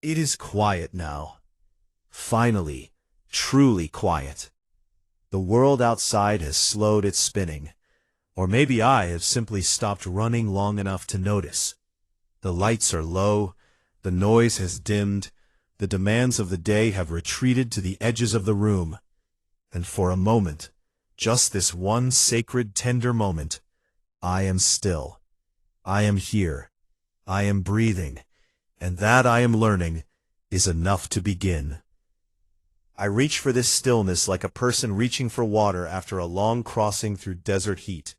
It is quiet now. Finally, truly quiet. The world outside has slowed its spinning, or maybe I have simply stopped running long enough to notice. The lights are low, the noise has dimmed, the demands of the day have retreated to the edges of the room, and for a moment, just this one sacred, tender moment, I am still. I am here. I am breathing, and that I am learning is enough to begin. I reach for this stillness like a person reaching for water after a long crossing through desert heat,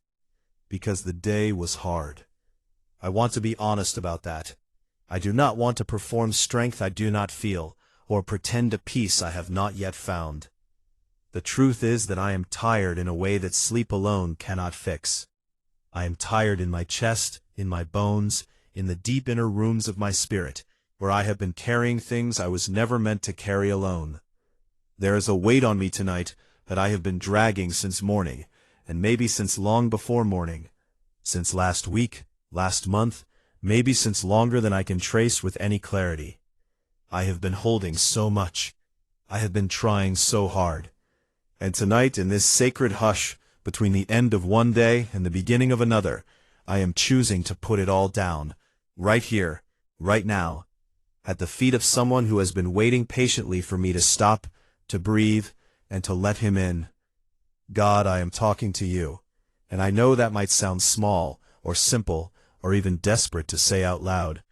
because the day was hard. I want to be honest about that. I do not want to perform strength I do not feel, or pretend a peace I have not yet found. The truth is that I am tired in a way that sleep alone cannot fix. I am tired in my chest, in my bones, in the deep inner rooms of my spirit, where I have been carrying things I was never meant to carry alone. There is a weight on me tonight that I have been dragging since morning, and maybe since long before morning. Since last week, last month, maybe since longer than I can trace with any clarity. I have been holding so much. I have been trying so hard. And tonight, in this sacred hush, between the end of one day and the beginning of another, I am choosing to put it all down, right here, right now, at the feet of someone who has been waiting patiently for me to stop, to breathe, and to let him in. God, I am talking to you, and I know that might sound small, or simple, or even desperate to say out loud,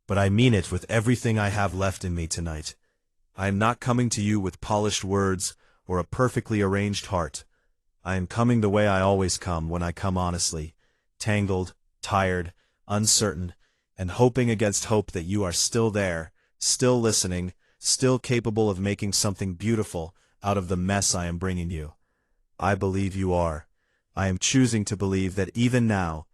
but I mean it with everything I have left in me tonight. I am not coming to you with polished words or a perfectly arranged heart. I am coming the way I always come when I come honestly, tangled, tired, uncertain, and hoping against hope that you are still there, still listening, still capable of making something beautiful out of the mess I am bringing you. I believe you are. I am choosing to believe that even now,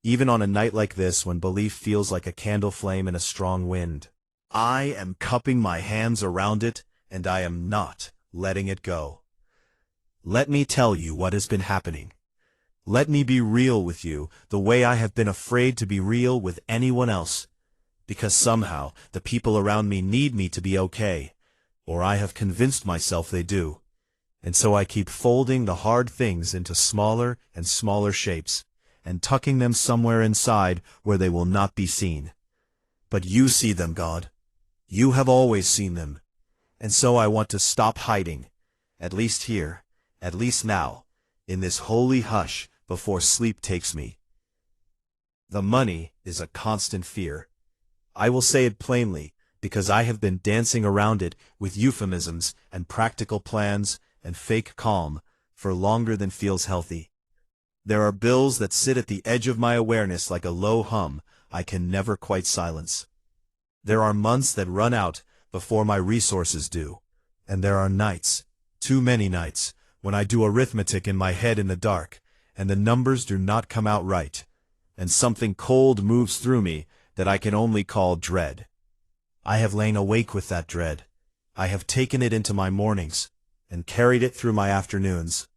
even on a night like this when belief feels like a candle flame in a strong wind, I am cupping my hands around it, and I am not letting it go. Let me tell you what has been happening. Let me be real with you the way I have been afraid to be real with anyone else, because somehow the people around me need me to be okay, or I have convinced myself they do. And so I keep folding the hard things into smaller and smaller shapes, and tucking them somewhere inside where they will not be seen. But you see them, God. You have always seen them. And so I want to stop hiding, at least here, at least now, in this holy hush before sleep takes me. The money is a constant fear. I will say it plainly, because I have been dancing around it with euphemisms and practical plans and fake calm for longer than feels healthy. There are bills that sit at the edge of my awareness like a low hum I can never quite silence. There are months that run out before my resources do, and there are nights, too many nights, when I do arithmetic in my head in the dark, and the numbers do not come out right, and something cold moves through me that I can only call dread. I have lain awake with that dread. I have taken it into my mornings, and carried it through my afternoons,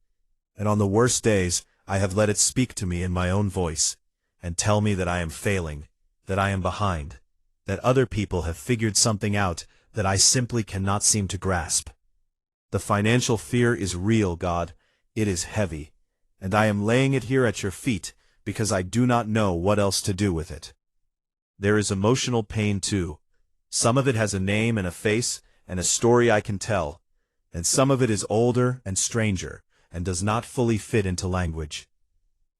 and on the worst days I have let it speak to me in my own voice, and tell me that I am failing, that I am behind, that other people have figured something out that I simply cannot seem to grasp. The financial fear is real, God. It is heavy, and I am laying it here at your feet because I do not know what else to do with it. There is emotional pain too. Some of it has a name and a face and a story I can tell, and some of it is older and stranger and does not fully fit into language.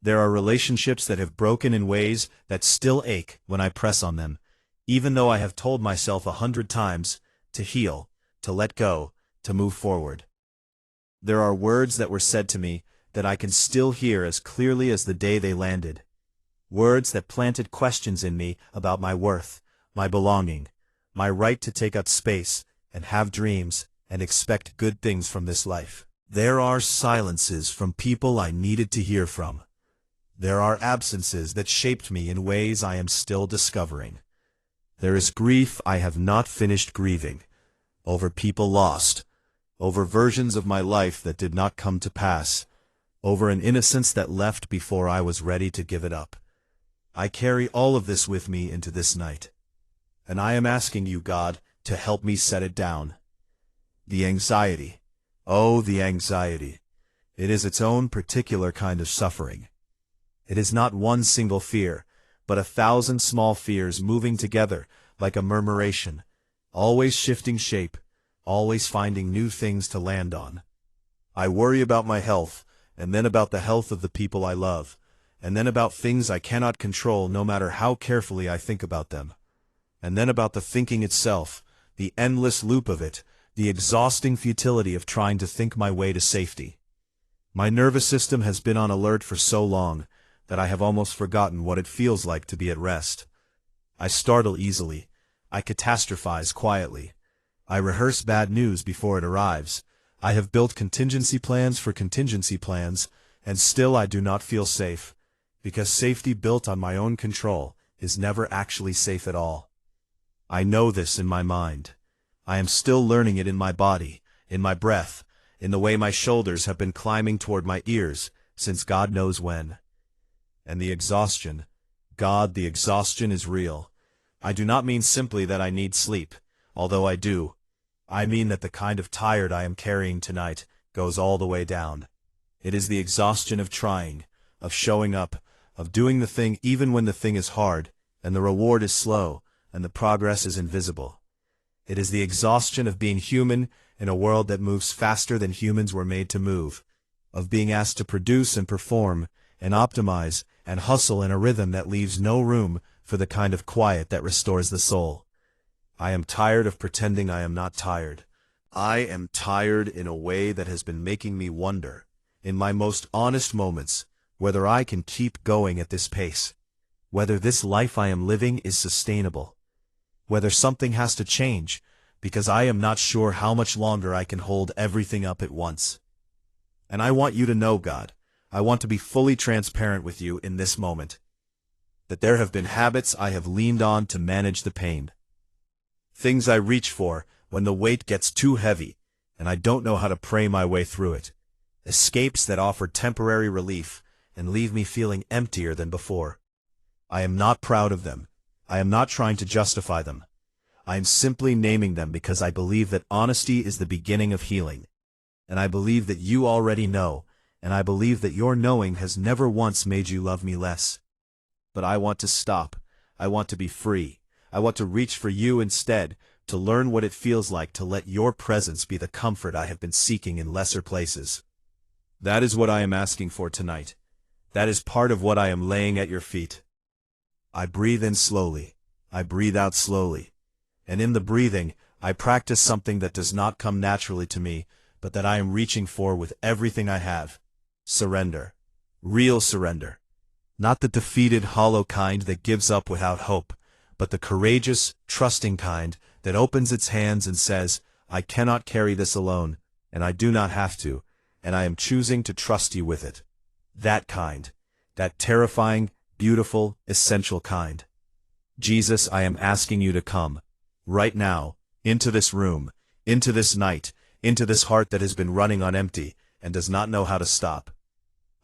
There are relationships that have broken in ways that still ache when I press on them, even though I have told myself 100 times to heal, to let go, to move forward. There are words that were said to me that I can still hear as clearly as the day they landed. Words that planted questions in me about my worth, my belonging, my right to take up space and have dreams and expect good things from this life. There are silences from people I needed to hear from. There are absences that shaped me in ways I am still discovering. There is grief I have not finished grieving, over people lost, over versions of my life that did not come to pass, over an innocence that left before I was ready to give it up. I carry all of this with me into this night. And I am asking you, God, to help me set it down. The anxiety. Oh, the anxiety. It is its own particular kind of suffering. It is not one single fear, but 1,000 small fears moving together like a murmuration, always shifting shape, always finding new things to land on. I worry about my health, and then about the health of the people I love, and then about things I cannot control no matter how carefully I think about them. And then about the thinking itself, the endless loop of it, the exhausting futility of trying to think my way to safety. My nervous system has been on alert for so long that I have almost forgotten what it feels like to be at rest. I startle easily. I catastrophize quietly. I rehearse bad news before it arrives. I have built contingency plans for contingency plans, and still I do not feel safe, because safety built on my own control is never actually safe at all. I know this in my mind. I am still learning it in my body, in my breath, in the way my shoulders have been climbing toward my ears since God knows when. And the exhaustion, God, the exhaustion is real. I do not mean simply that I need sleep, although I do. I mean that the kind of tired I am carrying tonight goes all the way down. It is the exhaustion of trying, of showing up, of doing the thing even when the thing is hard, and the reward is slow, and the progress is invisible. It is the exhaustion of being human in a world that moves faster than humans were made to move, of being asked to produce and perform, and optimize, and hustle in a rhythm that leaves no room for the kind of quiet that restores the soul. I am tired of pretending I am not tired. I am tired in a way that has been making me wonder, in my most honest moments, whether I can keep going at this pace, whether this life I am living is sustainable, whether something has to change, because I am not sure how much longer I can hold everything up at once. And I want you to know, God, I want to be fully transparent with you in this moment, that there have been habits I have leaned on to manage the pain. Things I reach for when the weight gets too heavy, and I don't know how to pray my way through it. Escapes that offer temporary relief and leave me feeling emptier than before. I am not proud of them. I am not trying to justify them. I am simply naming them because I believe that honesty is the beginning of healing. And I believe that you already know, and I believe that your knowing has never once made you love me less. But I want to stop. I want to be free. I want to reach for you instead, to learn what it feels like to let your presence be the comfort I have been seeking in lesser places. That is what I am asking for tonight. That is part of what I am laying at your feet. I breathe in slowly. I breathe out slowly. And in the breathing, I practice something that does not come naturally to me, but that I am reaching for with everything I have. Surrender. Real surrender. Not the defeated, hollow kind that gives up without hope, but the courageous, trusting kind that opens its hands and says, I cannot carry this alone, and I do not have to, and I am choosing to trust you with it. That kind. That terrifying, beautiful, essential kind. Jesus, I am asking you to come, right now, into this room, into this night, into this heart that has been running on empty and does not know how to stop.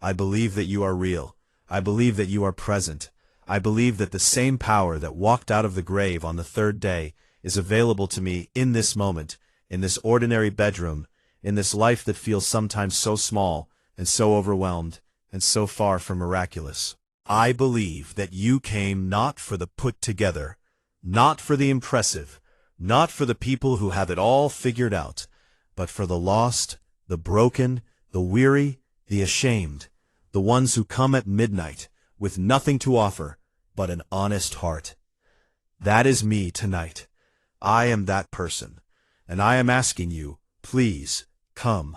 I believe that you are real. I believe that you are present. I believe that the same power that walked out of the grave on the third day is available to me in this moment, in this ordinary bedroom, in this life that feels sometimes so small and so overwhelmed and so far from miraculous. I believe that you came not for the put together, not for the impressive, not for the people who have it all figured out, but for the lost, the broken, the weary, the ashamed, the ones who come at midnight, with nothing to offer but an honest heart. That is me tonight. I am that person, and I am asking you, please, come.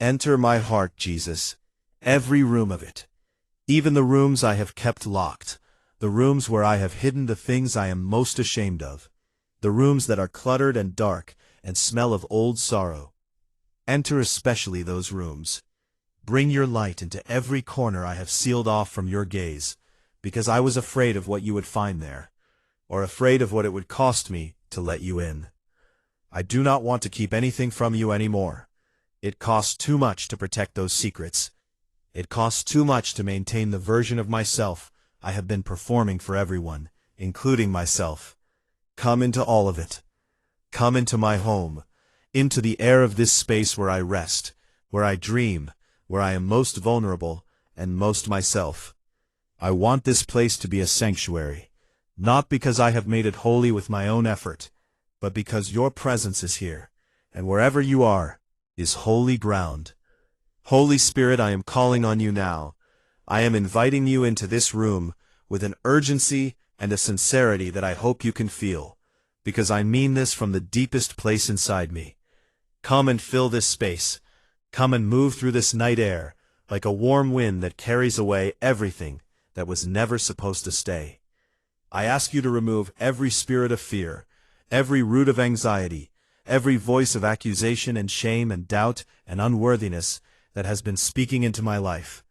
Enter my heart, Jesus, every room of it, even the rooms I have kept locked, the rooms where I have hidden the things I am most ashamed of, the rooms that are cluttered and dark and smell of old sorrow. Enter especially those rooms. Bring your light into every corner I have sealed off from your gaze, because I was afraid of what you would find there, or afraid of what it would cost me to let you in. I do not want to keep anything from you anymore. It costs too much to protect those secrets. It costs too much to maintain the version of myself I have been performing for everyone, including myself. Come into all of it. Come into my home, into the air of this space where I rest, where I dream, where I am most vulnerable and most myself. I want this place to be a sanctuary, not because I have made it holy with my own effort, but because your presence is here, and wherever you are is holy ground. Holy Spirit, I am calling on you now. I am inviting you into this room with an urgency and a sincerity that I hope you can feel, because I mean this from the deepest place inside me. Come and fill this space. Come and move through this night air like a warm wind that carries away everything that was never supposed to stay. I ask you to remove every spirit of fear, every root of anxiety, every voice of accusation and shame and doubt and unworthiness that has been speaking into my life.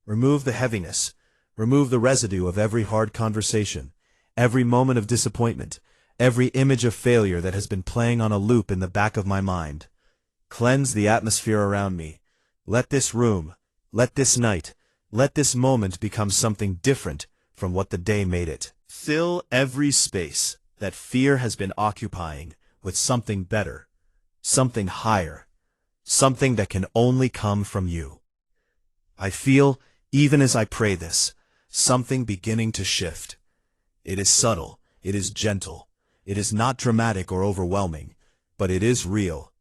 Remove the heaviness, remove the residue of every hard conversation, every moment of disappointment, every image of failure that has been playing on a loop in the back of my mind. Cleanse the atmosphere around me. Let this room, let this night, let this moment become something different from what the day made it. Fill every space that fear has been occupying with something better, something higher, something that can only come from you. I feel, even as I pray this, something beginning to shift. It is subtle, it is gentle, it is not dramatic or overwhelming, but it is real.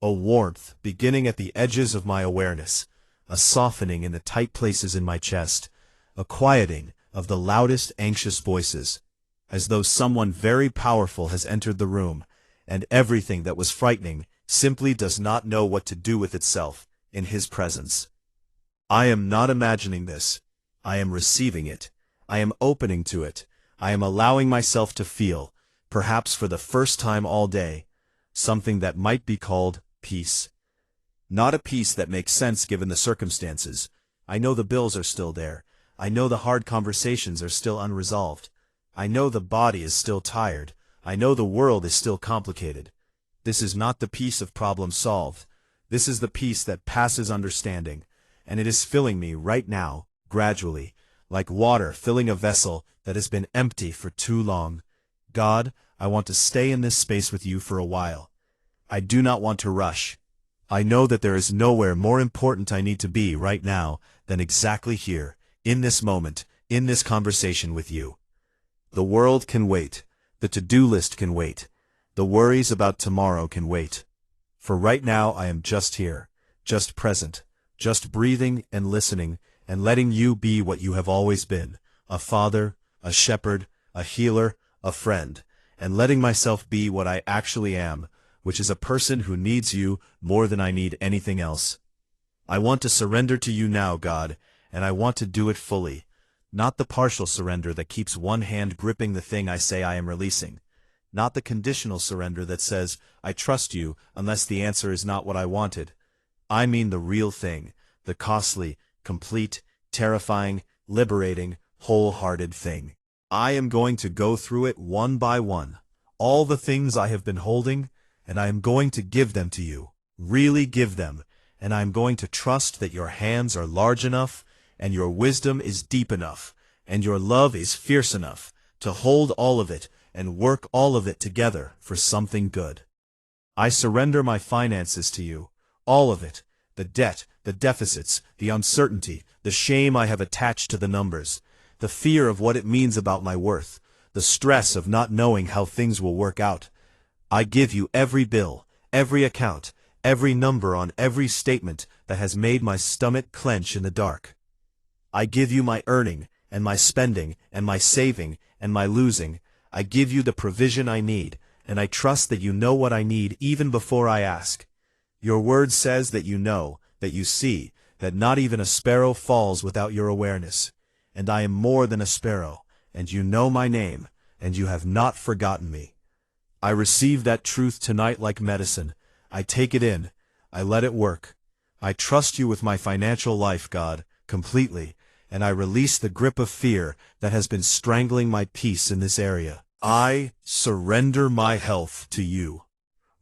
A warmth beginning at the edges of my awareness, a softening in the tight places in my chest, a quieting of the loudest anxious voices, as though someone very powerful has entered the room, and everything that was frightening simply does not know what to do with itself in his presence. I am not imagining this. I am receiving it. I am opening to it. I am allowing myself to feel, perhaps for the first time all day, something that might be called peace. Not a peace that makes sense given the circumstances. I know the bills are still there. I know the hard conversations are still unresolved. I know the body is still tired. I know the world is still complicated. This is not the peace of problem solved. This is the peace that passes understanding, and it is filling me right now, gradually, like water filling a vessel that has been empty for too long. God, I want to stay in this space with you for a while. I do not want to rush. I know that there is nowhere more important I need to be right now than exactly here, in this moment, in this conversation with you. The world can wait. The to-do list can wait. The worries about tomorrow can wait. For right now I am just here, just present, just breathing and listening and letting you be what you have always been, a father, a shepherd, a healer, a friend, and letting myself be what I actually am, which is a person who needs you more than I need anything else. I want to surrender to you now, God, and I want to do it fully, not the partial surrender that keeps one hand gripping the thing I say I am releasing, not the conditional surrender that says, I trust you unless the answer is not what I wanted. I mean the real thing, the costly, complete, terrifying, liberating, wholehearted thing. I am going to go through it one by one, all the things I have been holding, and I am going to give them to you, really give them, and I am going to trust that your hands are large enough, and your wisdom is deep enough, and your love is fierce enough to hold all of it and work all of it together for something good. I surrender my finances to you, all of it, the debt, the deficits, the uncertainty, the shame I have attached to the numbers, the fear of what it means about my worth, the stress of not knowing how things will work out. I give you every bill, every account, every number on every statement that has made my stomach clench in the dark. I give you my earning, and my spending, and my saving, and my losing. I give you the provision I need, and I trust that you know what I need even before I ask. Your word says that you know, that you see, that not even a sparrow falls without your awareness. And I am more than a sparrow, and you know my name, and you have not forgotten me. I receive that truth tonight like medicine. I take it in. I let it work. I trust you with my financial life, God, completely, and I release the grip of fear that has been strangling my peace in this area. I surrender my health to you.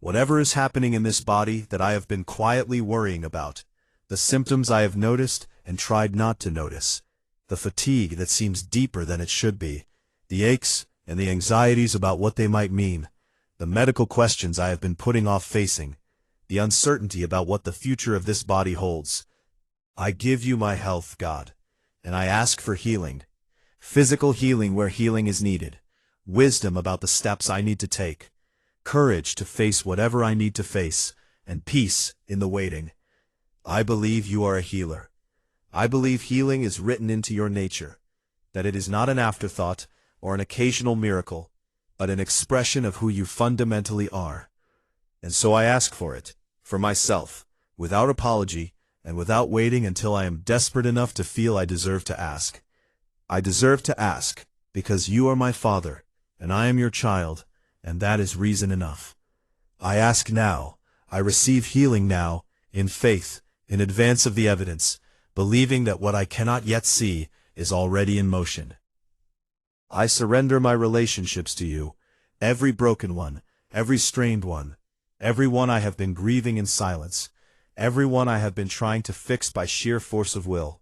Whatever is happening in this body that I have been quietly worrying about, the symptoms I have noticed and tried not to notice, the fatigue that seems deeper than it should be, the aches and the anxieties about what they might mean, the medical questions I have been putting off facing, the uncertainty about what the future of this body holds. I give you my health, God, and I ask for healing. Physical healing where healing is needed, wisdom about the steps I need to take, courage to face whatever I need to face, and peace in the waiting. I believe you are a healer. I believe healing is written into your nature, that it is not an afterthought or an occasional miracle, but an expression of who you fundamentally are. And so I ask for it, for myself, without apology, and without waiting until I am desperate enough to feel I deserve to ask. I deserve to ask, because you are my Father, and I am your child, and that is reason enough. I ask now, I receive healing now, in faith, in advance of the evidence, believing that what I cannot yet see is already in motion. I surrender my relationships to you, every broken one, every strained one, every one I have been grieving in silence, every one I have been trying to fix by sheer force of will.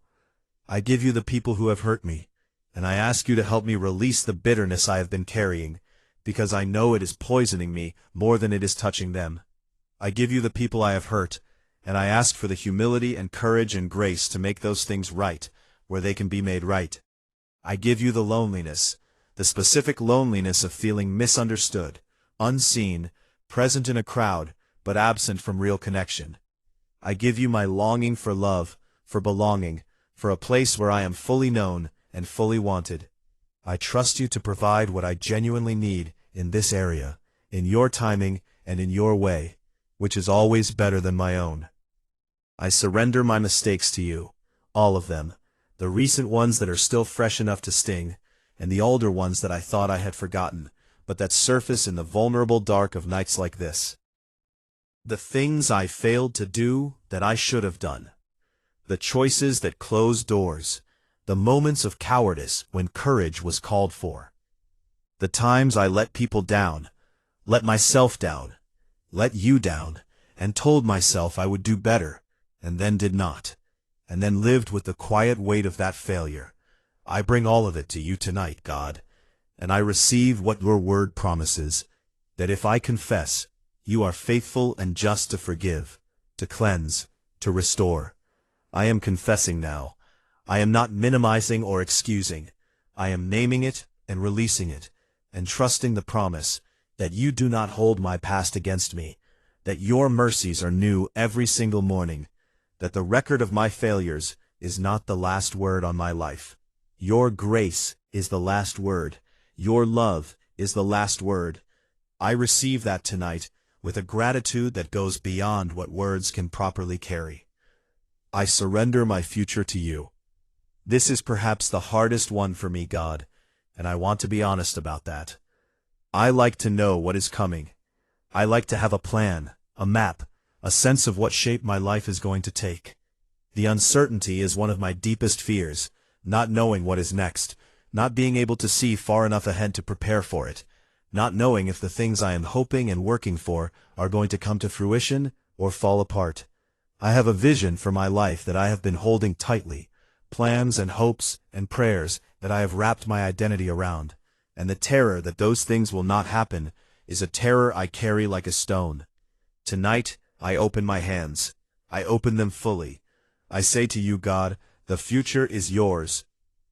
I give you the people who have hurt me, and I ask you to help me release the bitterness I have been carrying, because I know it is poisoning me more than it is touching them. I give you the people I have hurt, and I ask for the humility and courage and grace to make those things right, where they can be made right. I give you the loneliness, the specific loneliness of feeling misunderstood, unseen, present in a crowd, but absent from real connection. I give you my longing for love, for belonging, for a place where I am fully known and fully wanted. I trust you to provide what I genuinely need in this area, in your timing and in your way, which is always better than my own. I surrender my mistakes to you, all of them, the recent ones that are still fresh enough to sting, and the older ones that I thought I had forgotten, but that surface in the vulnerable dark of nights like this. The things I failed to do that I should have done. The choices that closed doors. The moments of cowardice when courage was called for. The times I let people down, let myself down, let you down, and told myself I would do better, and then did not, and then lived with the quiet weight of that failure. I bring all of it to you tonight, God, and I receive what your word promises, that if I confess, you are faithful and just to forgive, to cleanse, to restore. I am confessing now. I am not minimizing or excusing. I am naming it and releasing it, and trusting the promise that you do not hold my past against me, that your mercies are new every single morning, that the record of my failures is not the last word on my life. Your grace is the last word. Your love is the last word. I receive that tonight with a gratitude that goes beyond what words can properly carry. I surrender my future to you. This is perhaps the hardest one for me, God, and I want to be honest about that. I like to know what is coming. I like to have a plan, a map, a sense of what shape my life is going to take. The uncertainty is one of my deepest fears, not knowing what is next, not being able to see far enough ahead to prepare for it, not knowing if the things I am hoping and working for are going to come to fruition or fall apart. I have a vision for my life that I have been holding tightly, plans and hopes and prayers that I have wrapped my identity around, and the terror that those things will not happen is a terror I carry like a stone. Tonight, I open my hands. I open them fully. I say to you, God, the future is yours.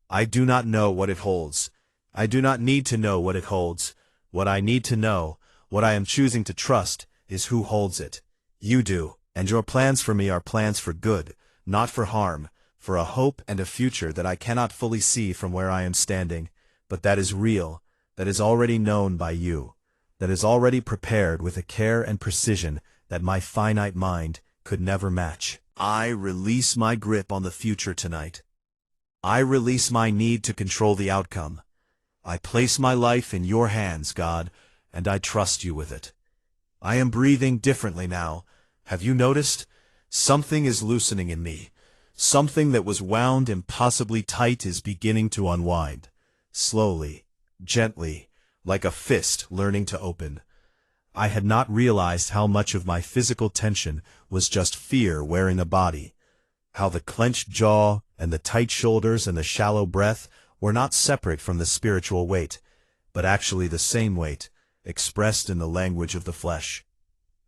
I do not know what it holds. I do not need to know what it holds. What I need to know, what I am choosing to trust, is who holds it. You do, and your plans for me are plans for good, not for harm, for a hope and a future that I cannot fully see from where I am standing, but that is real, that is already known by you, that is already prepared with a care and precision that my finite mind could never match. I release my grip on the future tonight. I release my need to control the outcome. I place my life in your hands, God, and I trust you with it. I am breathing differently now. Have you noticed? Something is loosening in me. Something that was wound impossibly tight is beginning to unwind. Slowly, gently, like a fist learning to open. I had not realized how much of my physical tension was just fear wearing a body. How the clenched jaw and the tight shoulders and the shallow breath were not separate from the spiritual weight, but actually the same weight, expressed in the language of the flesh.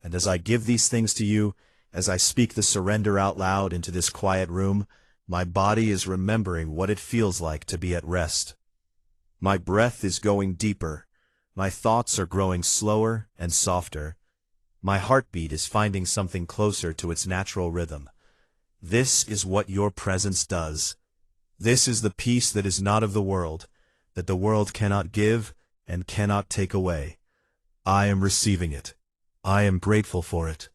And as I give these things to you, as I speak the surrender out loud into this quiet room, my body is remembering what it feels like to be at rest. My breath is going deeper. My thoughts are growing slower and softer. My heartbeat is finding something closer to its natural rhythm. This is what your presence does. This is the peace that is not of the world, that the world cannot give and cannot take away. I am receiving it. I am grateful for it.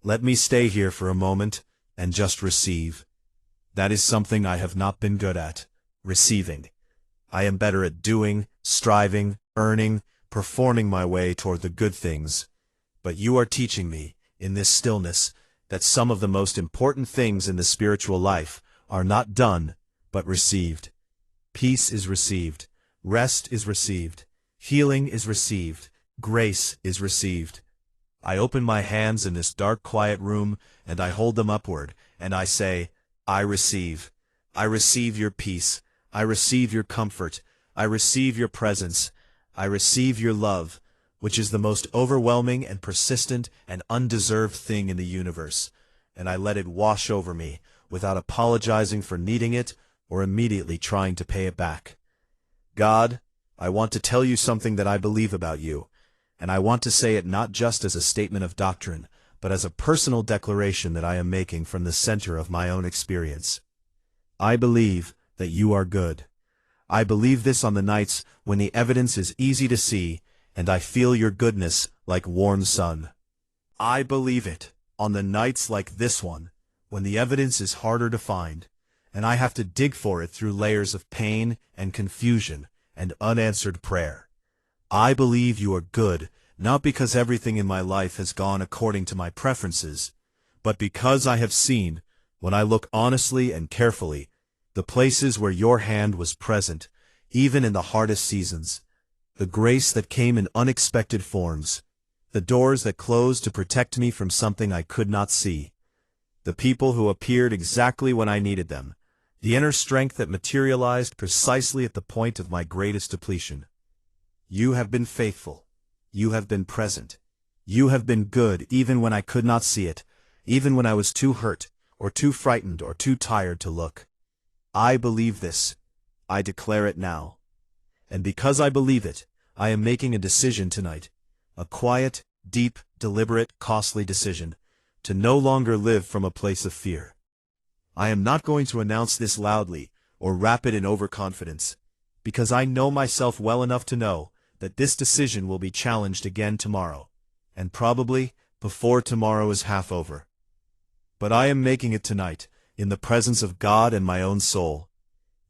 Let me stay here for a moment and just receive. That is something I have not been good at, receiving. I am better at doing, striving, earning, performing my way toward the good things. But you are teaching me, in this stillness, that some of the most important things in the spiritual life are not done, but received. Peace is received. Rest is received. Healing is received. Grace is received. I open my hands in this dark, quiet room, and I hold them upward, and I say, I receive. I receive your peace. I receive your comfort. I receive your presence. I receive your love, which is the most overwhelming and persistent and undeserved thing in the universe, and I let it wash over me without apologizing for needing it or immediately trying to pay it back. God, I want to tell you something that I believe about you, and I want to say it not just as a statement of doctrine, but as a personal declaration that I am making from the center of my own experience. I believe that you are good. I believe this on the nights when the evidence is easy to see, and I feel your goodness like warm sun. I believe it on the nights like this one, when the evidence is harder to find, and I have to dig for it through layers of pain and confusion and unanswered prayer. I believe you are good, not because everything in my life has gone according to my preferences, but because I have seen, when I look honestly and carefully, the places where your hand was present, even in the hardest seasons, the grace that came in unexpected forms, the doors that closed to protect me from something I could not see, the people who appeared exactly when I needed them, the inner strength that materialized precisely at the point of my greatest depletion. You have been faithful. You have been present. You have been good even when I could not see it, even when I was too hurt, or too frightened, or too tired to look. I believe this. I declare it now. And because I believe it, I am making a decision tonight, a quiet, deep, deliberate, costly decision, to no longer live from a place of fear. I am not going to announce this loudly or wrap it in overconfidence, because I know myself well enough to know that this decision will be challenged again tomorrow, and probably before tomorrow is half over. But I am making it tonight, in the presence of God and my own soul,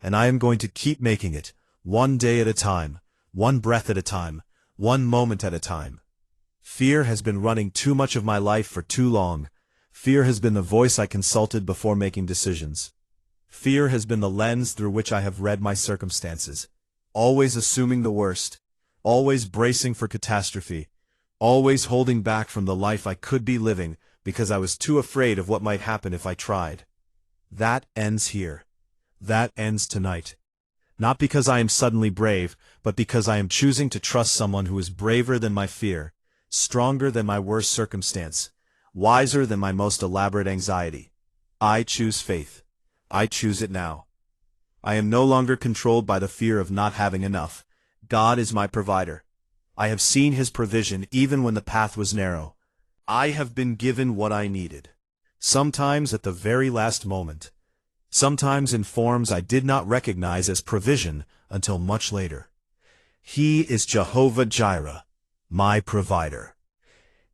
and I am going to keep making it, one day at a time, one breath at a time, one moment at a time. Fear has been running too much of my life for too long. Fear has been the voice I consulted before making decisions. Fear has been the lens through which I have read my circumstances, always assuming the worst, always bracing for catastrophe, always holding back from the life I could be living because I was too afraid of what might happen if I tried. That ends here. That ends tonight. Not because I am suddenly brave, but because I am choosing to trust someone who is braver than my fear, stronger than my worst circumstance, wiser than my most elaborate anxiety. I choose faith. I choose it now. I am no longer controlled by the fear of not having enough. God is my provider. I have seen His provision even when the path was narrow. I have been given what I needed, sometimes at the very last moment, sometimes in forms I did not recognize as provision until much later. He is Jehovah Jireh, my provider.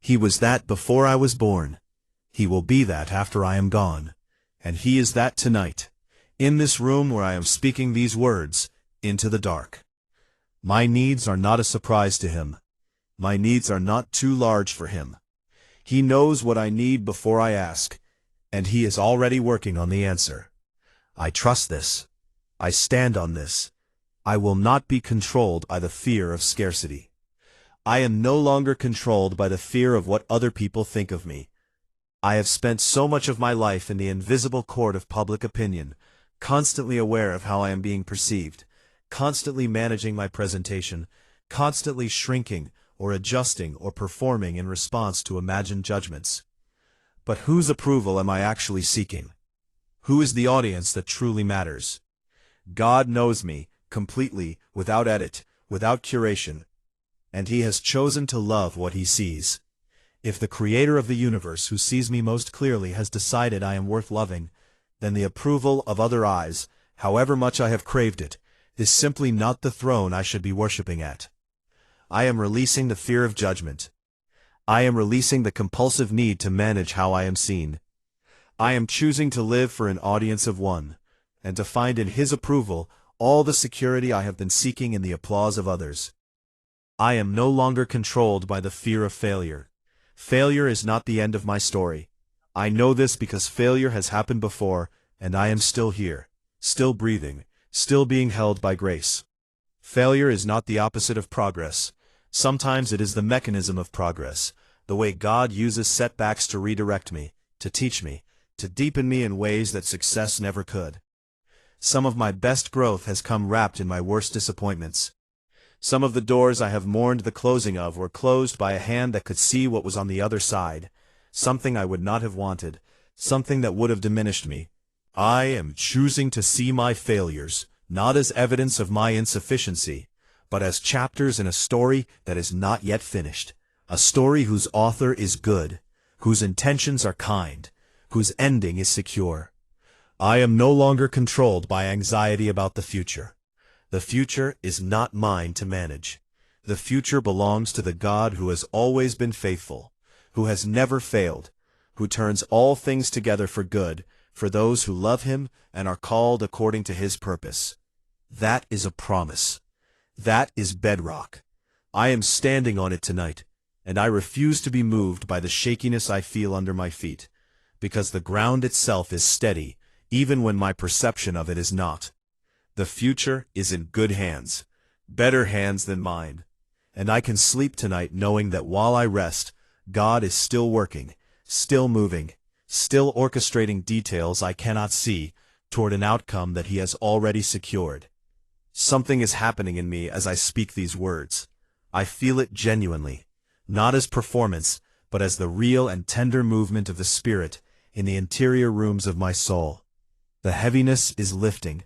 He was that before I was born. He will be that after I am gone. And He is that tonight, in this room where I am speaking these words, into the dark. My needs are not a surprise to Him. My needs are not too large for Him. He knows what I need before I ask, and He is already working on the answer. I trust this. I stand on this. I will not be controlled by the fear of scarcity. I am no longer controlled by the fear of what other people think of me. I have spent so much of my life in the invisible court of public opinion, constantly aware of how I am being perceived, constantly managing my presentation, constantly shrinking or adjusting or performing in response to imagined judgments. But whose approval am I actually seeking? Who is the audience that truly matters? God knows me completely, without edit, without curation, and He has chosen to love what He sees. If the Creator of the universe, who sees me most clearly, has decided I am worth loving, then the approval of other eyes, however much I have craved it, is simply not the throne I should be worshipping at. I am releasing the fear of judgment. I am releasing the compulsive need to manage how I am seen. I am choosing to live for an audience of one, and to find in His approval all the security I have been seeking in the applause of others. I am no longer controlled by the fear of failure. Failure is not the end of my story. I know this because failure has happened before, and I am still here, still breathing, still being held by grace. Failure is not the opposite of progress. Sometimes it is the mechanism of progress, the way God uses setbacks to redirect me, to teach me, to deepen me in ways that success never could. Some of my best growth has come wrapped in my worst disappointments. Some of the doors I have mourned the closing of were closed by a hand that could see what was on the other side, something I would not have wanted, something that would have diminished me. I am choosing to see my failures, not as evidence of my insufficiency, but as chapters in a story that is not yet finished, a story whose author is good, whose intentions are kind, whose ending is secure. I am no longer controlled by anxiety about the future. The future is not mine to manage. The future belongs to the God who has always been faithful, who has never failed, who turns all things together for good, for those who love Him and are called according to His purpose. That is a promise. That is bedrock. I am standing on it tonight, and I refuse to be moved by the shakiness I feel under my feet, because the ground itself is steady, even when my perception of it is not. The future is in good hands, better hands than mine, and I can sleep tonight knowing that while I rest, God is still working, still moving, still orchestrating details I cannot see toward an outcome that He has already secured. Something is happening in me as I speak these words. I feel it genuinely, not as performance, but as the real and tender movement of the Spirit in the interior rooms of my soul. The heaviness is lifting.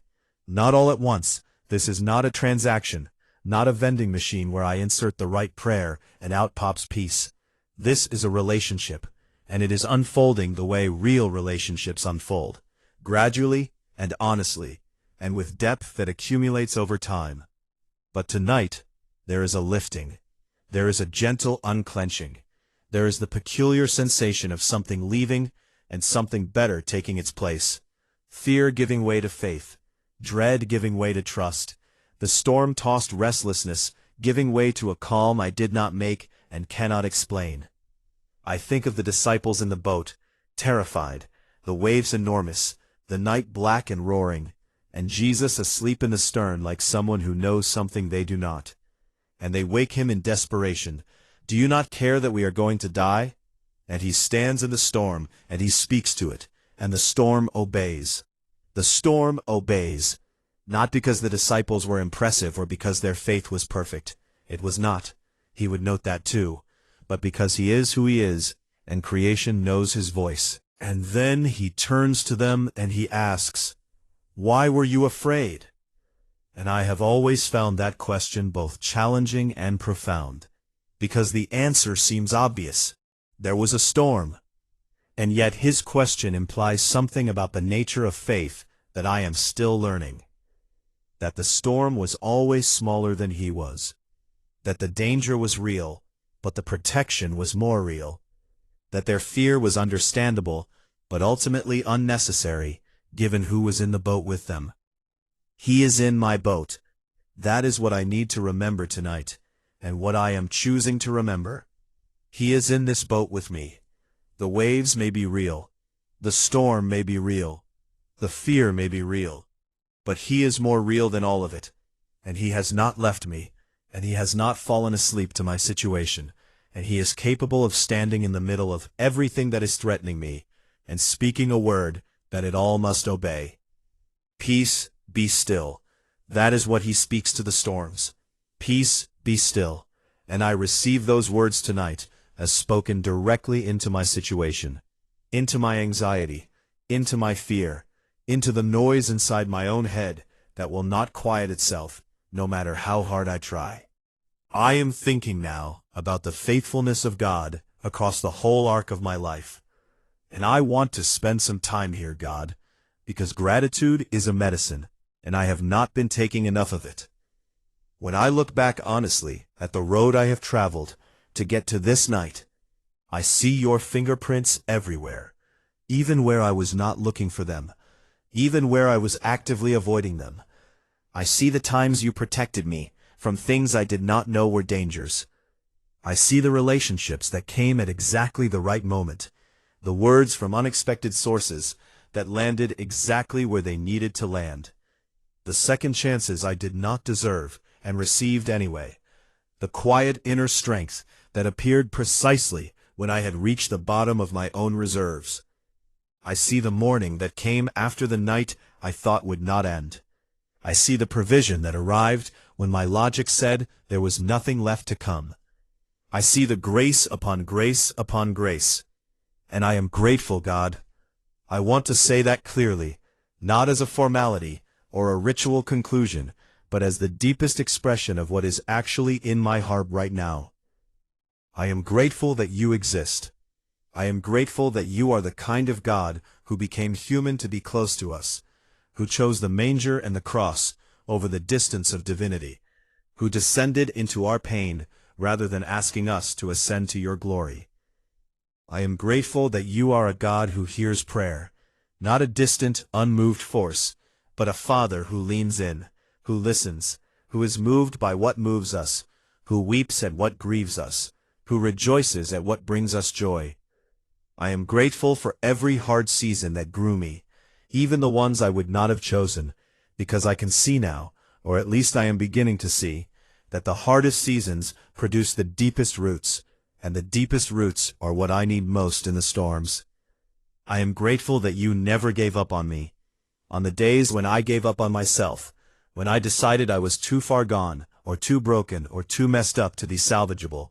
Not all at once. This is not a transaction, not a vending machine where I insert the right prayer and out pops peace. This is a relationship, and it is unfolding the way real relationships unfold, gradually and honestly, and with depth that accumulates over time. But tonight, there is a lifting. There is a gentle unclenching. There is the peculiar sensation of something leaving and something better taking its place. Fear giving way to faith, dread giving way to trust, the storm-tossed restlessness giving way to a calm I did not make and cannot explain. I think of the disciples in the boat, terrified, the waves enormous, the night black and roaring, and Jesus asleep in the stern like someone who knows something they do not. And they wake Him in desperation. Do you not care that we are going to die? And He stands in the storm, and He speaks to it, and the storm obeys. The storm obeys, not because the disciples were impressive or because their faith was perfect. It was not. He would note that too. But because He is who He is, and creation knows His voice. And then He turns to them and He asks, "Why were you afraid?" And I have always found that question both challenging and profound, because the answer seems obvious. There was a storm. And yet His question implies something about the nature of faith that I am still learning. That the storm was always smaller than He was. That the danger was real, but the protection was more real. That their fear was understandable, but ultimately unnecessary, given who was in the boat with them. He is in my boat. That is what I need to remember tonight, and what I am choosing to remember. He is in this boat with me. The waves may be real. The storm may be real. The fear may be real. But He is more real than all of it, and He has not left me, and He has not fallen asleep to my situation, and He is capable of standing in the middle of everything that is threatening me, and speaking a word that it all must obey. Peace, be still. That is what He speaks to the storms. Peace, be still. and I receive those words tonight as spoken directly into my situation, into my anxiety, into my fear, into the noise inside my own head that will not quiet itself, no matter how hard I try. I am thinking now about the faithfulness of God across the whole arc of my life. And I want to spend some time here, God, because gratitude is a medicine, and I have not been taking enough of it. When I look back honestly at the road I have traveled to get to this night, I see your fingerprints everywhere, even where I was not looking for them, even where I was actively avoiding them. I see the times you protected me from things I did not know were dangers. I see the relationships that came at exactly the right moment, the words from unexpected sources that landed exactly where they needed to land, the second chances I did not deserve and received anyway, the quiet inner strength that appeared precisely when I had reached the bottom of my own reserves. I see the morning that came after the night I thought would not end. I see the provision that arrived when my logic said there was nothing left to come. I see the grace upon grace upon grace. And I am grateful, God. I want to say that clearly, not as a formality or a ritual conclusion, but as the deepest expression of what is actually in my heart right now. I am grateful that you exist. I am grateful that you are the kind of God who became human to be close to us, who chose the manger and the cross over the distance of divinity, who descended into our pain rather than asking us to ascend to your glory. I am grateful that you are a God who hears prayer, not a distant, unmoved force, but a Father who leans in, who listens, who is moved by what moves us, who weeps at what grieves us, who rejoices at what brings us joy. I am grateful for every hard season that grew me, even the ones I would not have chosen, because I can see now, or at least I am beginning to see, that the hardest seasons produce the deepest roots, and the deepest roots are what I need most in the storms. I am grateful that you never gave up on me. On the days when I gave up on myself, when I decided I was too far gone, or too broken, or too messed up to be salvageable,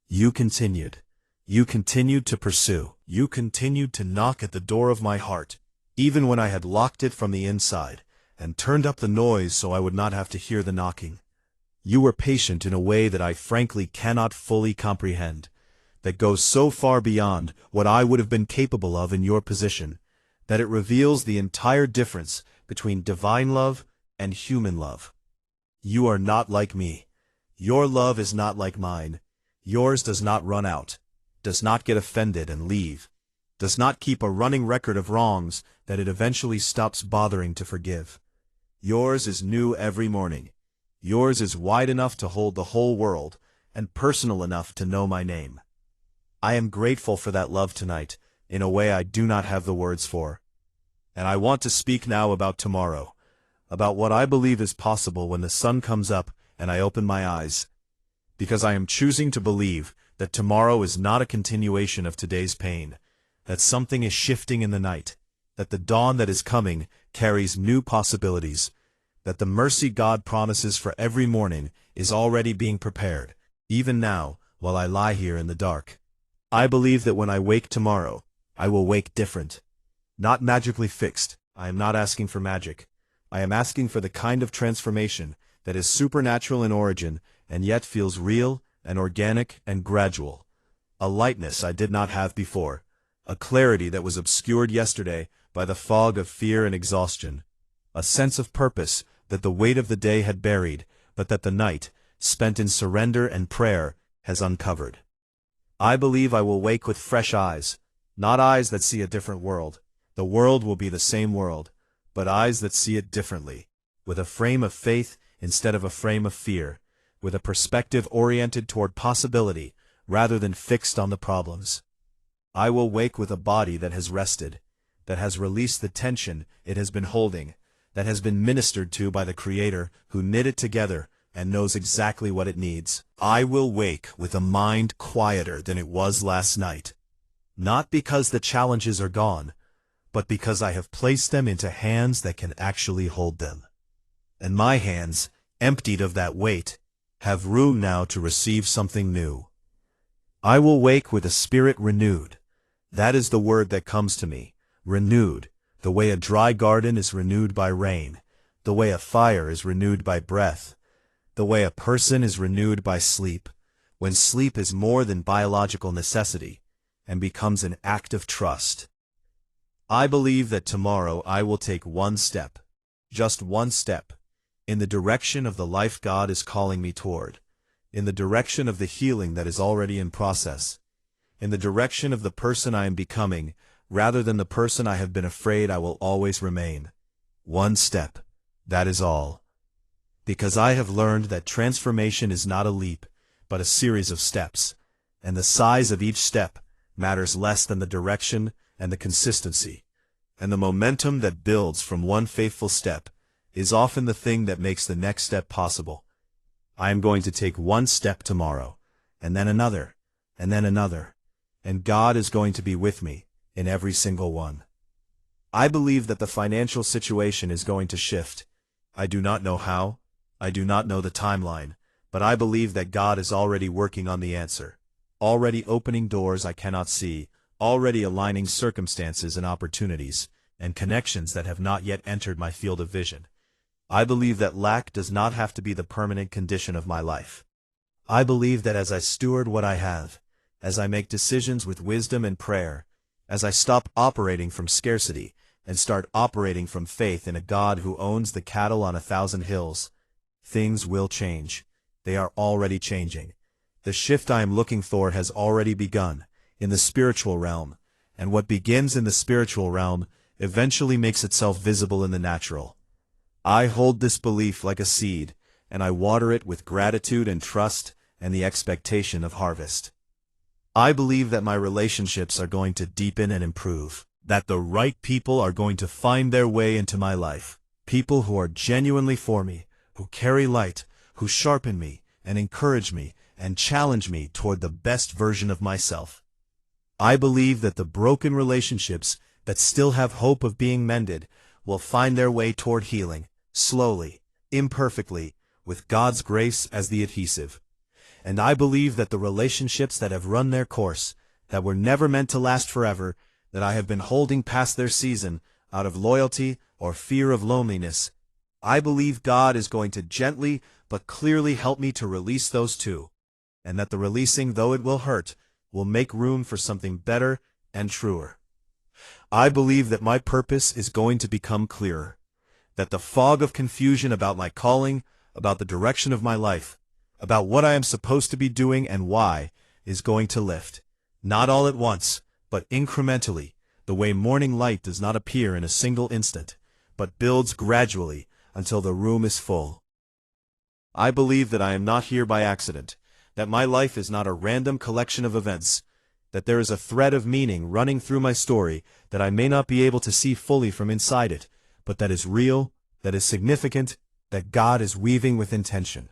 you continued. You continued to pursue. You continued to knock at the door of my heart, even when I had locked it from the inside, and turned up the noise so I would not have to hear the knocking. You were patient in a way that I frankly cannot fully comprehend, that goes so far beyond what I would have been capable of in your position, that it reveals the entire difference between divine love and human love. You are not like me. Your love is not like mine. Yours does not run out, does not get offended and leave, does not keep a running record of wrongs that it eventually stops bothering to forgive. Yours is new every morning. Yours is wide enough to hold the whole world, and personal enough to know my name. I am grateful for that love tonight, in a way I do not have the words for. And I want to speak now about tomorrow, about what I believe is possible when the sun comes up and I open my eyes, because I am choosing to believe that tomorrow is not a continuation of today's pain, that something is shifting in the night, that the dawn that is coming carries new possibilities, that the mercy God promises for every morning is already being prepared, even now, while I lie here in the dark. I believe that when I wake tomorrow, I will wake different. Not magically fixed. I am not asking for magic. I am asking for the kind of transformation that is supernatural in origin and yet feels real and organic and gradual. A lightness I did not have before. A clarity that was obscured yesterday by the fog of fear and exhaustion. A sense of purpose that the weight of the day had buried, but that the night, spent in surrender and prayer, has uncovered. I believe I will wake with fresh eyes, not eyes that see a different world. The world will be the same world, but eyes that see it differently, with a frame of faith instead of a frame of fear, with a perspective oriented toward possibility rather than fixed on the problems. I will wake with a body that has rested, that has released the tension it has been holding, that has been ministered to by the Creator who knit it together and knows exactly what it needs. I will wake with a mind quieter than it was last night, not because the challenges are gone, but because I have placed them into hands that can actually hold them. And my hands, emptied of that weight, have room now to receive something new. I will wake with a spirit renewed. That is the word that comes to me. Renewed, the way a dry garden is renewed by rain, the way a fire is renewed by breath, the way a person is renewed by sleep, when sleep is more than biological necessity and becomes an act of trust. I believe that tomorrow I will take one step, just one step, in the direction of the life God is calling me toward, in the direction of the healing that is already in process, in the direction of the person I am becoming, rather than the person I have been afraid I will always remain. One step, that is all. Because I have learned that transformation is not a leap, but a series of steps, and the size of each step matters less than the direction and the consistency, and the momentum that builds from one faithful step is often the thing that makes the next step possible. I am going to take one step tomorrow, and then another, and then another, and God is going to be with me in every single one. I believe that the financial situation is going to shift. I do not know how, I do not know the timeline, but I believe that God is already working on the answer, already opening doors I cannot see, already aligning circumstances and opportunities, and connections that have not yet entered my field of vision. I believe that lack does not have to be the permanent condition of my life. I believe that as I steward what I have, as I make decisions with wisdom and prayer, as I stop operating from scarcity and start operating from faith in a God who owns the cattle on 1,000 hills, things will change. They are already changing. The shift I am looking for has already begun in the spiritual realm, and what begins in the spiritual realm eventually makes itself visible in the natural. I hold this belief like a seed, and I water it with gratitude and trust and the expectation of harvest. I believe that my relationships are going to deepen and improve, that the right people are going to find their way into my life, people who are genuinely for me, who carry light, who sharpen me and encourage me and challenge me toward the best version of myself. I believe that the broken relationships that still have hope of being mended will find their way toward healing, slowly, imperfectly, with God's grace as the adhesive. And I believe that the relationships that have run their course, that were never meant to last forever, that I have been holding past their season out of loyalty or fear of loneliness, I believe God is going to gently but clearly help me to release those too, and that the releasing, though it will hurt, will make room for something better and truer. I believe that my purpose is going to become clearer, that the fog of confusion about my calling, about the direction of my life, about what I am supposed to be doing and why, is going to lift, not all at once, but incrementally, the way morning light does not appear in a single instant, but builds gradually until the room is full. I believe that I am not here by accident, that my life is not a random collection of events, that there is a thread of meaning running through my story that I may not be able to see fully from inside it, but that is real, that is significant, that God is weaving with intention.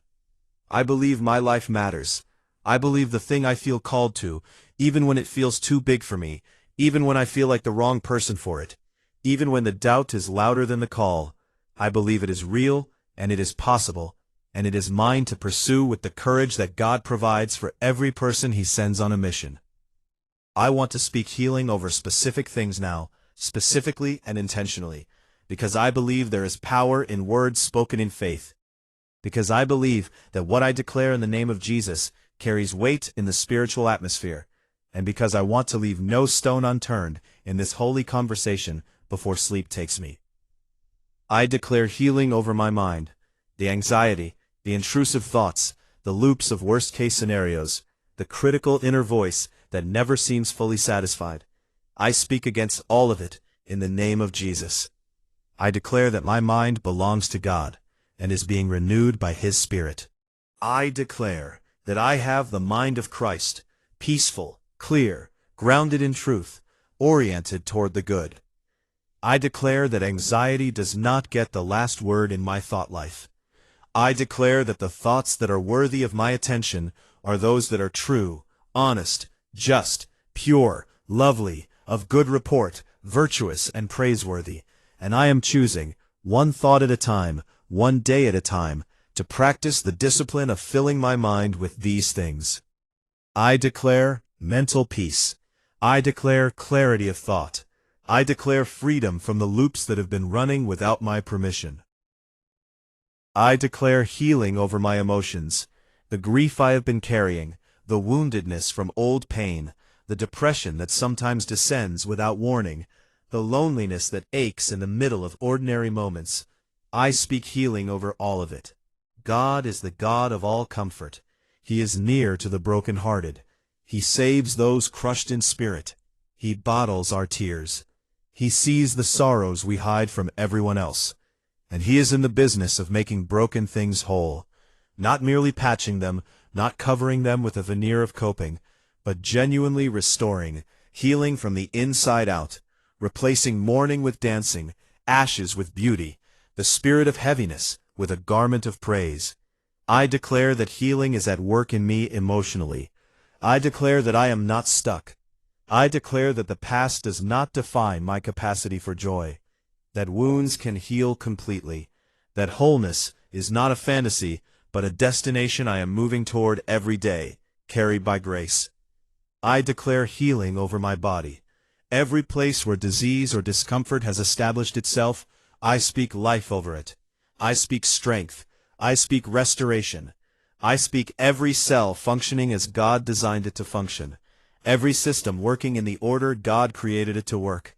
I believe my life matters. I believe the thing I feel called to, even when it feels too big for me, even when I feel like the wrong person for it, even when the doubt is louder than the call, I believe it is real, and it is possible, and it is mine to pursue with the courage that God provides for every person He sends on a mission. I want to speak healing over specific things now, specifically and intentionally, because I believe there is power in words spoken in faith, because I believe that what I declare in the name of Jesus carries weight in the spiritual atmosphere, and because I want to leave no stone unturned in this holy conversation before sleep takes me. I declare healing over my mind, the anxiety, the intrusive thoughts, the loops of worst-case scenarios, the critical inner voice that never seems fully satisfied. I speak against all of it in the name of Jesus. I declare that my mind belongs to God and is being renewed by His Spirit. I declare that I have the mind of Christ, peaceful, clear, grounded in truth, oriented toward the good. I declare that anxiety does not get the last word in my thought life. I declare that the thoughts that are worthy of my attention are those that are true, honest, just, pure, lovely, of good report, virtuous, and praiseworthy, and I am choosing, one thought at a time, one day at a time, to to practice the discipline of filling my mind with these things. I declare mental peace. I declare clarity of thought. I declare freedom from the loops that have been running without my permission. I declare healing over my emotions, the grief I have been carrying, the woundedness from old pain, the depression that sometimes descends without warning, the loneliness that aches in the middle of ordinary moments. I speak healing over all of it. God is the God of all comfort. He is near to the brokenhearted. He saves those crushed in spirit. He bottles our tears. He sees the sorrows we hide from everyone else. And He is in the business of making broken things whole, not merely patching them, not covering them with a veneer of coping, but genuinely restoring, healing from the inside out, replacing mourning with dancing, ashes with beauty, the spirit of heaviness with a garment of praise. I declare that healing is at work in me emotionally. I declare that I am not stuck. I declare that the past does not define my capacity for joy, that wounds can heal completely, that wholeness is not a fantasy, but a destination I am moving toward every day, carried by grace. I declare healing over my body. Every place where disease or discomfort has established itself, I speak life over it. I speak strength. I speak restoration. I speak every cell functioning as God designed it to function, every system working in the order God created it to work,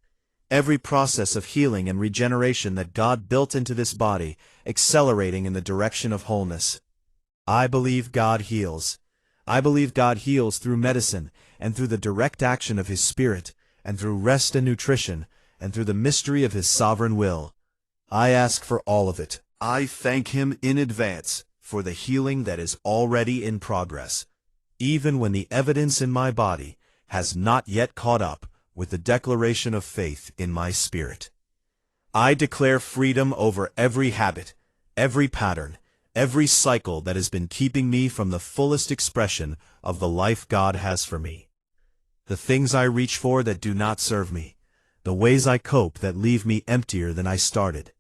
every process of healing and regeneration that God built into this body, accelerating in the direction of wholeness. I believe God heals. I believe God heals through medicine, and through the direct action of His Spirit, and through rest and nutrition, and through the mystery of His sovereign will. I ask for all of it. I thank Him in advance for the healing that is already in progress, even when the evidence in my body has not yet caught up with the declaration of faith in my spirit. I declare freedom over every habit, every pattern, every cycle that has been keeping me from the fullest expression of the life God has for me. The things I reach for that do not serve me, the ways I cope that leave me emptier than I started,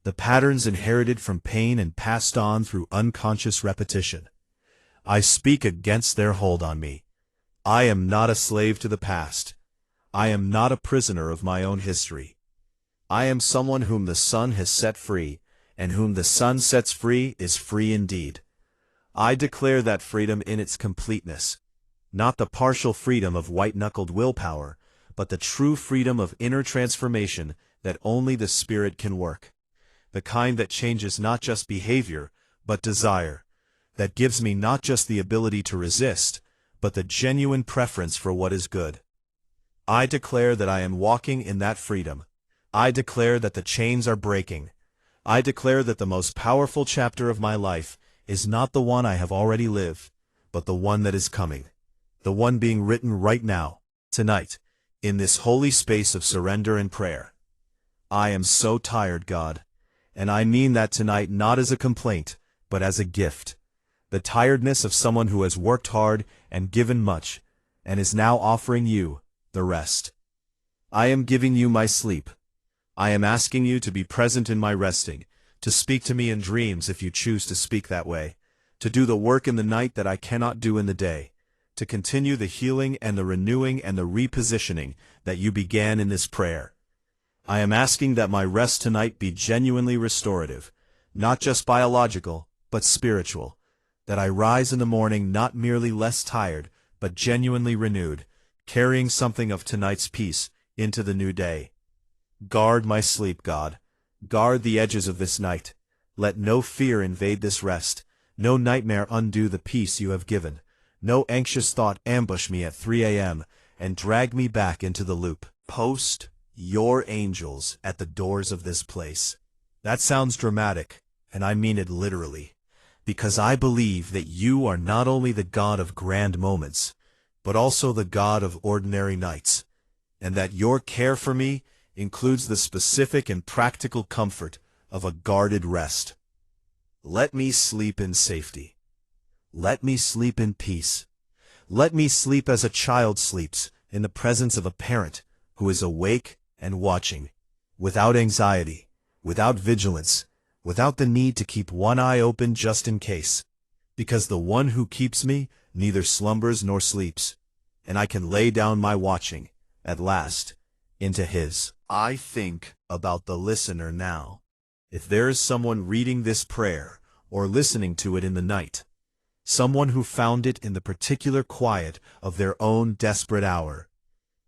the patterns inherited from pain and passed on through unconscious repetition. I speak against their hold on me. I am not a slave to the past. I am not a prisoner of my own history. I am someone whom the Son has set free, and whom the Son sets free is free indeed. I declare that freedom in its completeness, not the partial freedom of white-knuckled willpower, but the true freedom of inner transformation that only the Spirit can work. The kind that changes not just behavior, but desire, that gives me not just the ability to resist, but the genuine preference for what is good. I declare that I am walking in that freedom. I declare that the chains are breaking. I declare that the most powerful chapter of my life is not the one I have already lived, but the one that is coming, the one being written right now, tonight, in this holy space of surrender and prayer. I am so tired, God. And I mean that tonight not as a complaint, but as a gift. The tiredness of someone who has worked hard and given much, and is now offering you the rest. I am giving you my sleep. I am asking you to be present in my resting, to speak to me in dreams if you choose to speak that way, to do the work in the night that I cannot do in the day, to continue the healing and the renewing and the repositioning that you began in this prayer. I am asking that my rest tonight be genuinely restorative, not just biological, but spiritual, that I rise in the morning not merely less tired, but genuinely renewed, carrying something of tonight's peace into the new day. Guard my sleep, God. Guard the edges of this night. Let no fear invade this rest, no nightmare undo the peace you have given, no anxious thought ambush me at 3 a.m. and drag me back into the loop. Post your angels at the doors of this place. That sounds dramatic, and I mean it literally, because I believe that you are not only the God of grand moments, but also the God of ordinary nights, and that your care for me includes the specific and practical comfort of a guarded rest. Let me sleep in safety. Let me sleep in peace. Let me sleep as a child sleeps, in the presence of a parent who is awake and watching, without anxiety, without vigilance, without the need to keep one eye open just in case, because the one who keeps me neither slumbers nor sleeps, and I can lay down my watching, at last, into his. I think about the listener now. If there is someone reading this prayer or listening to it in the night, someone who found it in the particular quiet of their own desperate hour,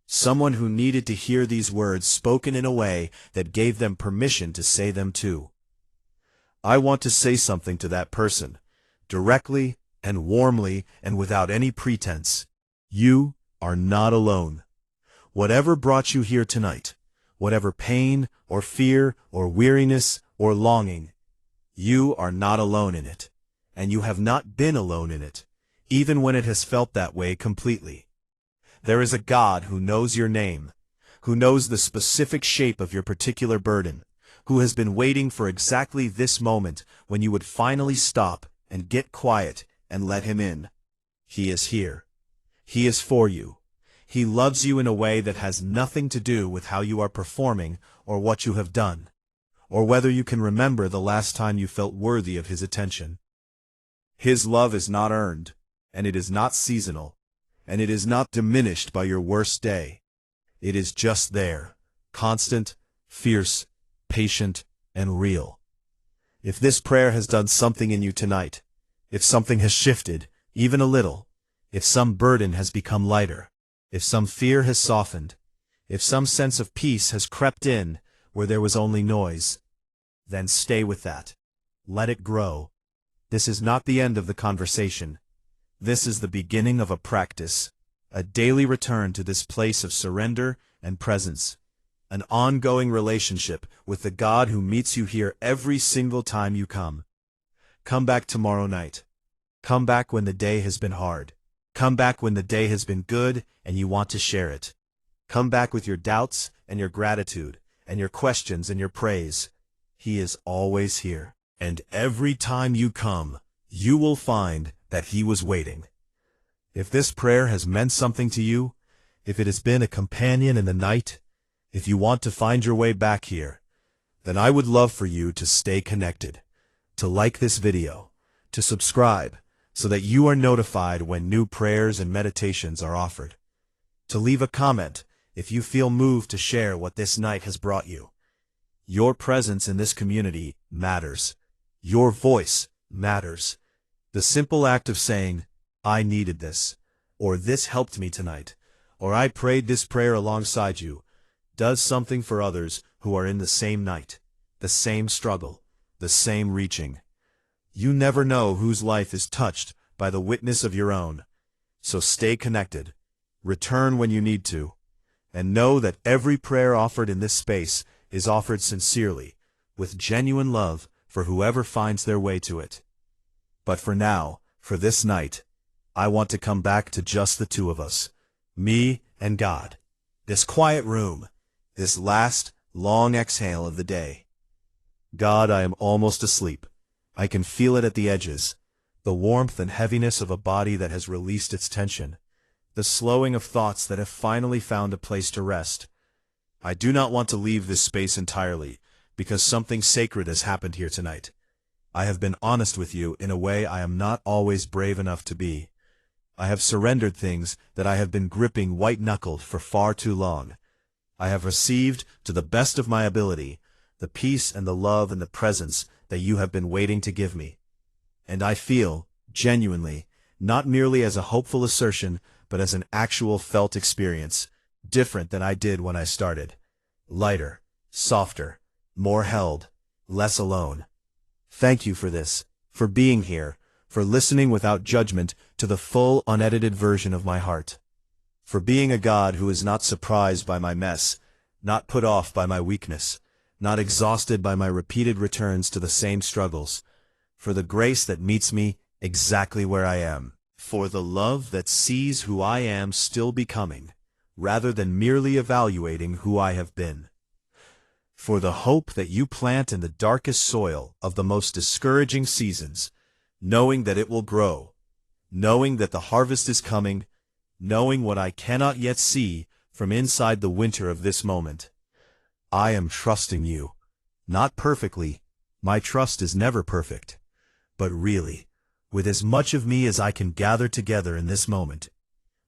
someone who needed to hear these words spoken in a way that gave them permission to say them too, I want to say something to that person, directly and warmly and without any pretense. You are not alone. Whatever brought you here tonight, whatever pain or fear or weariness or longing, you are not alone in it, and you have not been alone in it, even when it has felt that way completely. There is a God who knows your name, who knows the specific shape of your particular burden, who has been waiting for exactly this moment when you would finally stop and get quiet and let him in. He is here. He is for you. He loves you in a way that has nothing to do with how you are performing or what you have done, or whether you can remember the last time you felt worthy of his attention. His love is not earned, and it is not seasonal, and it is not diminished by your worst day. It is just there, constant, fierce, patient, and real. If this prayer has done something in you tonight, if something has shifted, even a little, if some burden has become lighter, if some fear has softened, if some sense of peace has crept in where there was only noise, then stay with that. Let it grow. This is not the end of the conversation. This is the beginning of a practice, a daily return to this place of surrender and presence, an ongoing relationship with the God who meets you here every single time you come. Come back tomorrow night. Come back when the day has been hard. Come back when the day has been good and you want to share it. Come back with your doubts and your gratitude and your questions and your praise. He is always here. And every time you come, you will find that he was waiting. If this prayer has meant something to you, if it has been a companion in the night, if you want to find your way back here, then I would love for you to stay connected, to like this video, to subscribe, so that you are notified when new prayers and meditations are offered, to leave a comment if you feel moved to share what this night has brought you. Your presence in this community matters. Your voice matters. The simple act of saying, I needed this, or this helped me tonight, or I prayed this prayer alongside you, does something for others who are in the same night, the same struggle, the same reaching. You never know whose life is touched by the witness of your own. So stay connected, return when you need to, and know that every prayer offered in this space is offered sincerely, with genuine love for whoever finds their way to it. But for now, for this night, I want to come back to just the two of us, me and God. This quiet room, this last, long exhale of the day. God, I am almost asleep. I can feel it at the edges, the warmth and heaviness of a body that has released its tension, the slowing of thoughts that have finally found a place to rest. I do not want to leave this space entirely, because something sacred has happened here tonight. I have been honest with you in a way I am not always brave enough to be. I have surrendered things that I have been gripping white-knuckled for far too long. I have received, to the best of my ability, the peace and the love and the presence that you have been waiting to give me. And I feel, genuinely, not merely as a hopeful assertion, but as an actual felt experience, different than I did when I started. Lighter, softer, more held, less alone. Thank you for this, for being here, for listening without judgment to the full, unedited version of my heart. For being a God who is not surprised by my mess, not put off by my weakness, not exhausted by my repeated returns to the same struggles. For the grace that meets me exactly where I am. For the love that sees who I am still becoming, rather than merely evaluating who I have been. For the hope that you plant in the darkest soil of the most discouraging seasons, knowing that it will grow, knowing that the harvest is coming, knowing what I cannot yet see from inside the winter of this moment. I am trusting you, not perfectly, My trust is never perfect. But really, with as much of me as I can gather together in this moment,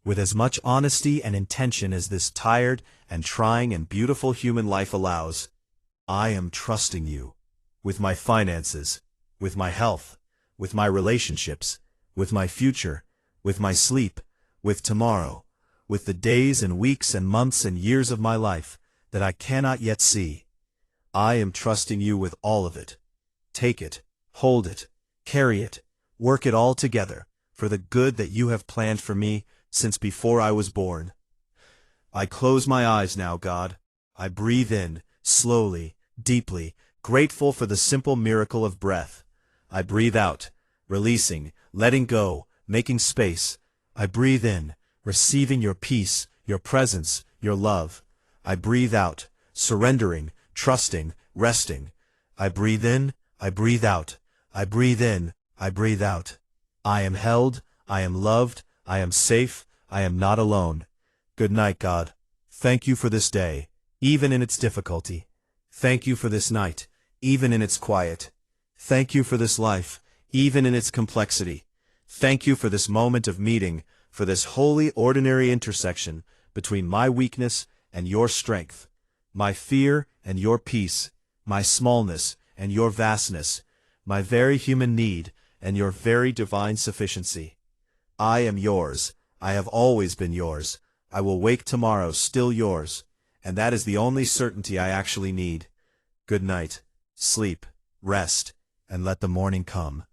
with as much honesty and intention as this tired and trying and beautiful human life allows, I am trusting you. With my finances, with my health, with my relationships, with my future, with my sleep, with tomorrow, with the days and weeks and months and years of my life that I cannot yet see. I am trusting you with all of it. Take it, hold it, carry it, work it all together for the good that you have planned for me since before I was born. I close my eyes now, God. I breathe in, slowly, deeply, grateful for the simple miracle of breath. I breathe out, releasing, letting go, making space. I breathe in, receiving your peace, your presence, your love. I breathe out, surrendering, trusting, resting. I breathe in, I breathe out. I breathe in, I breathe out. I am held, I am loved, I am safe, I am not alone. Good night, God. Thank you for this day, even in its difficulty. Thank you for this night, even in its quiet. Thank you for this life, even in its complexity. Thank you for this moment of meeting, for this holy, ordinary intersection between my weakness and your strength, my fear and your peace, my smallness and your vastness, my very human need and your very divine sufficiency. I am yours. I have always been yours. I will wake tomorrow still yours, and that is the only certainty I actually need. Good night. Sleep, rest, and let the morning come.